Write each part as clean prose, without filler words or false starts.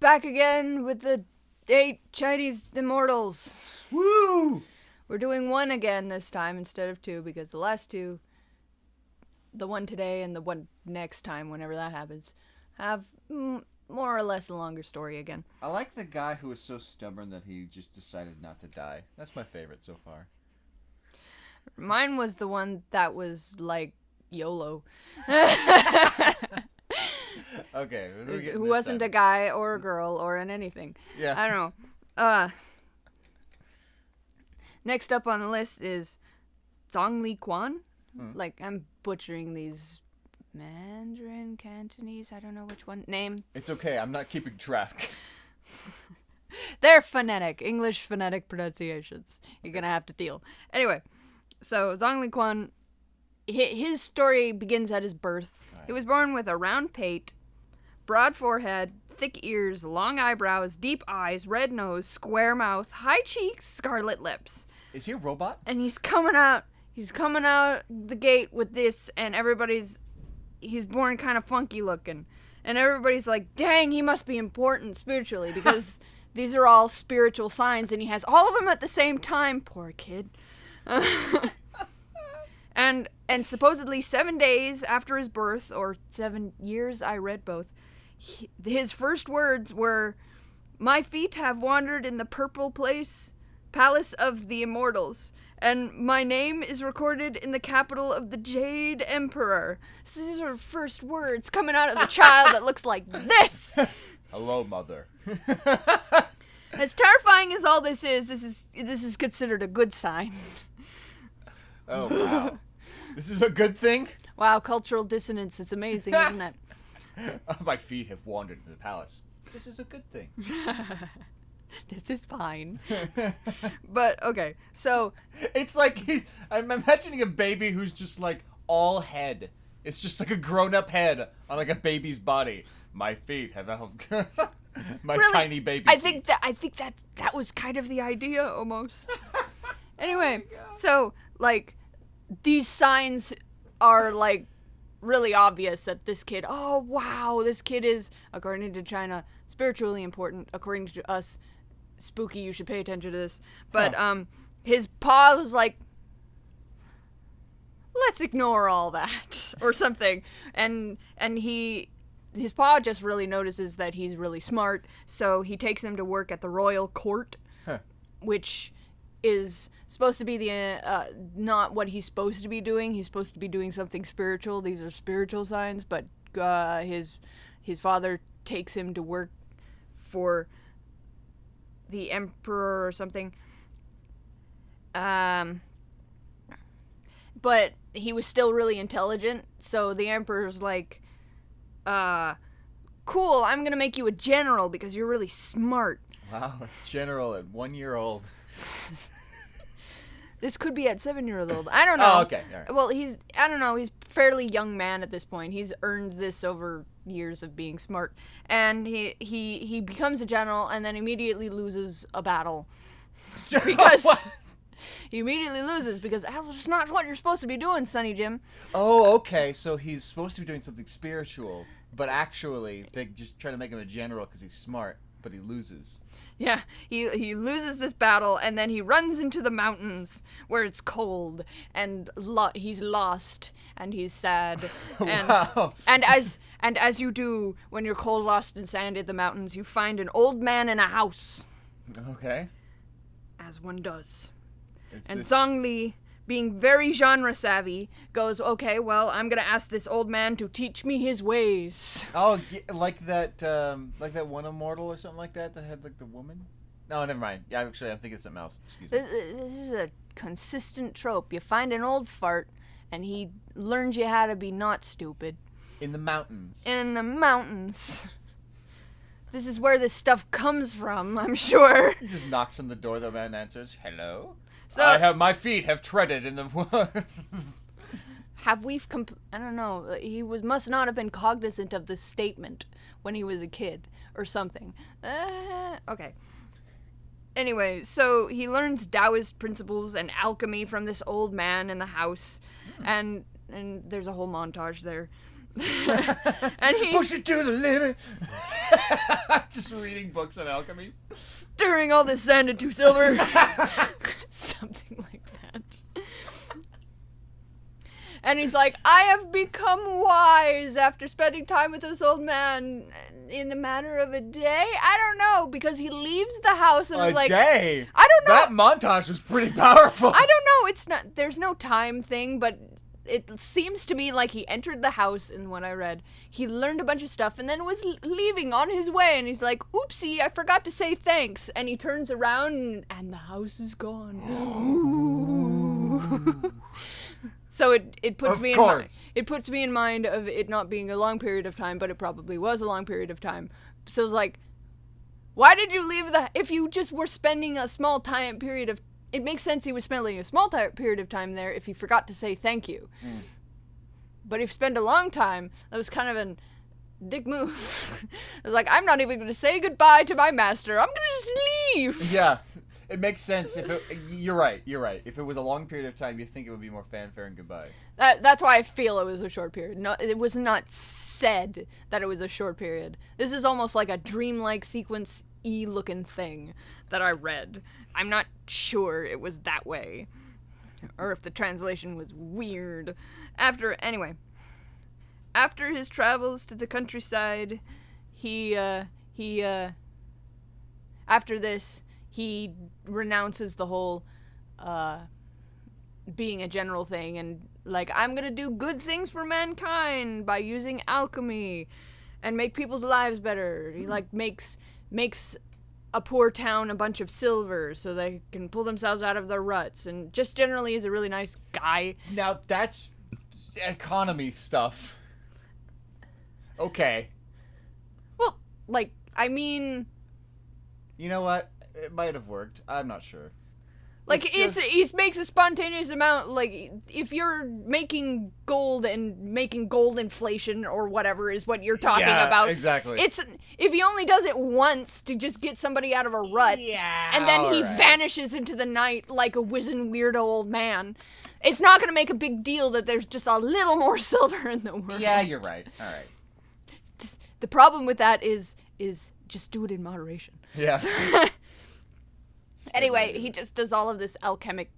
back again with the 8 Chinese immortals. Woo! We're doing 1 again this time instead of 2 because the last 2, the one today and the one next time, whenever that happens, have more or less a longer story again. I like the guy who was so stubborn that he just decided not to die. That's my favorite so far. Mine was the one that was like YOLO. Okay. Who wasn't a guy or a girl or an anything. Yeah. I don't know. Next up on the list is Zhongli Quan. Like, I'm butchering these Mandarin, Cantonese, I don't know which one. Name. It's okay, I'm not keeping track. They're phonetic, English phonetic pronunciations. You're gonna have to deal. Anyway, so Zhongli Quan, his story begins at his birth. Right. He was born with a round pate, broad forehead, thick ears, long eyebrows, deep eyes, red nose, square mouth, high cheeks, scarlet lips. Is he a robot? And he's coming out the gate with this, and he's born kind of funky looking. And everybody's like, dang, he must be important spiritually, because these are all spiritual signs, and he has all of them at the same time. Poor kid. And supposedly 7 days after his birth, or 7 years, I read both, his first words were, "My feet have wandered in the purple palace of the immortals, and my name is recorded in the capital of the Jade Emperor." So these are first words coming out of a child that looks like this. Hello, mother. As terrifying as all this is considered a good sign. Oh, wow. This is a good thing? Wow, cultural dissonance. It's amazing, isn't it? My feet have wandered in the palace. This is a good thing. This is fine. But, okay, so... It's like I'm imagining a baby who's just like all head. It's just like a grown-up head on like a baby's body. My feet have... My really? Tiny baby I think that was kind of the idea, almost. Anyway, so, like, these signs are, like, really obvious that this kid, oh, wow, this kid is, according to China, spiritually important. According to us, spooky, you should pay attention to this. But his paw was like, let's ignore all that, or something. And his paw just really notices that he's really smart, so he takes him to work at the royal court, which is supposed to be the not what he's supposed to be doing. He's supposed to be doing something spiritual. These are spiritual signs, but his father takes him to work for the emperor or something. But he was still really intelligent, so the emperor's like, cool, I'm gonna make you a general because you're really smart. Wow, general at 1 year old. This could be at 7-year-old. I don't know. Oh, okay. All right. Well, he's fairly young man at this point. He's earned this over years of being smart. And he becomes a general and then immediately loses a battle. Because he immediately loses because that's not what you're supposed to be doing, Sonny Jim. Oh, okay. So he's supposed to be doing something spiritual, but actually they just try to make him a general because he's smart, but he loses. Yeah, he loses this battle, and then he runs into the mountains where it's cold, and he's lost, and he's sad. And, wow. And as you do when you're cold, lost, and sad in the mountains, you find an old man in a house. Okay. As one does. Zhongli, being very genre savvy, goes, okay, well, I'm gonna ask this old man to teach me his ways. Oh, like that one immortal or something like that had like the woman? No, never mind. Yeah, actually, I'm thinking something else. Excuse me. This is a consistent trope. You find an old fart, and he learns you how to be not stupid. In the mountains. In the mountains. This is where this stuff comes from, I'm sure. He just knocks on the door, the man answers, hello? So, my feet have treaded in the woods. I don't know, he must not have been cognizant of this statement when he was a kid, or something. Okay. Anyway, so he learns Taoist principles and alchemy from this old man in the house, and there's a whole montage there. And he push it to the limit. Just reading books on alchemy. Stirring all this sand into silver. Something like that. And he's like, I have become wise after spending time with this old man in a matter of a day. I don't know, because he leaves the house and A like day? I don't know. That montage was pretty powerful. I don't know. It's not. There's no time thing, but it seems to me like he entered the house, and what I read, he learned a bunch of stuff and then was leaving on his way, and he's like, oopsie, I forgot to say thanks. And he turns around and the house is gone. So it puts me in mind of it not being a long period of time, but it probably was a long period of time. So it's like, why did you leave if you just were spending a small time period of, it makes sense he was spending a small period of time there if he forgot to say thank you. But if you spend a long time, that was kind of a dick move. I was like, I'm not even going to say goodbye to my master. I'm going to just leave. Yeah. It makes sense. You're right. If it was a long period of time, you'd think it would be more fanfare and goodbye. That's why I feel it was a short period. No, it was not said that it was a short period. This is almost like a dreamlike sequence-y looking thing that I read. I'm not sure it was that way, or if the translation was weird. After his travels to the countryside, after this, he renounces the whole being a general thing and like, I'm gonna do good things for mankind by using alchemy and make people's lives better. He like makes a poor town a bunch of silver so they can pull themselves out of their ruts, and just generally is a really nice guy. Now that's economy stuff. Okay. Well, like, I mean, you know what? It might have worked. I'm not sure. Like, he makes a spontaneous amount, like, if you're making gold and making gold inflation or whatever is what you're talking about. Exactly. If he only does it once to just get somebody out of a rut, and then he vanishes into the night like a wizened weirdo old man, it's not going to make a big deal that there's just a little more silver in the world. Yeah, you're right. All right. The problem with that is just do it in moderation. Yeah. Anyway, he just does all of this alchemic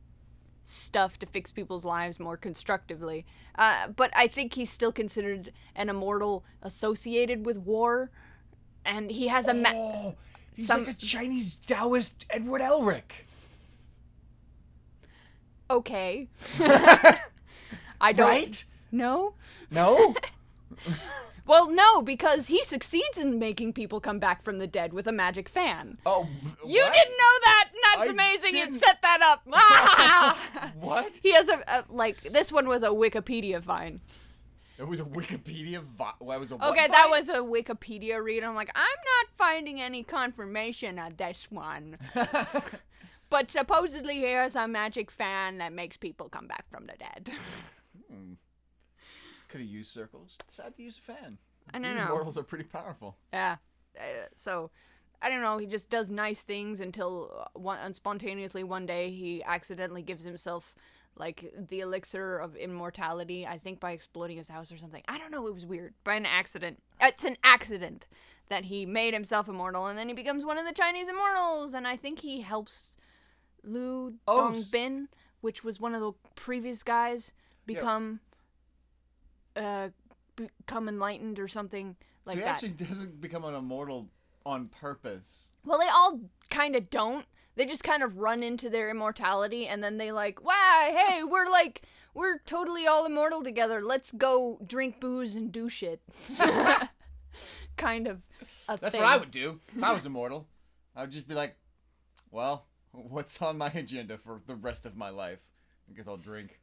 stuff to fix people's lives more constructively. But I think he's still considered an immortal associated with war. And he has he's like a Chinese Taoist Edward Elric. Okay. I don't... Right? No? No? Well, no, because he succeeds in making people come back from the dead with a magic fan. Oh, you didn't know that? That's amazing. Didn't. You set that up. What? He has this one was a Wikipedia find. It was a Wikipedia that was a Wikipedia read. I'm like, I'm not finding any confirmation of this one. But supposedly here's a magic fan that makes people come back from the dead. Could have used circles. Sad to use a fan. I don't know. Immortals are pretty powerful. Yeah. So, I don't know. He just does nice things until spontaneously one day he accidentally gives himself like the elixir of immortality. I think by exploding his house or something. I don't know. It was weird. By an accident. It's an accident that he made himself immortal, and then he becomes one of the Chinese immortals. And I think he helps Lu Dongbin, which was one of the previous guys, become enlightened or something like that. So he actually doesn't become an immortal on purpose. Well, they all kind of don't. They just kind of run into their immortality, and then they like, wow, hey, we're totally all immortal together. Let's go drink booze and do shit. Kind of a That's thing. what I would do if I was immortal. I would just be like, well, what's on my agenda for the rest of my life? I guess I'll drink.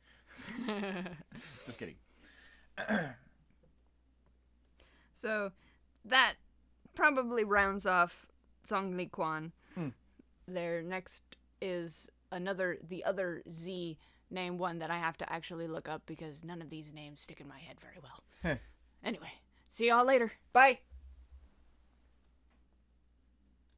Just kidding. So that probably rounds off Zhongli Quan. There next is the other Z name one that I have to actually look up because none of these names stick in my head very well. Anyway, see y'all later. Bye.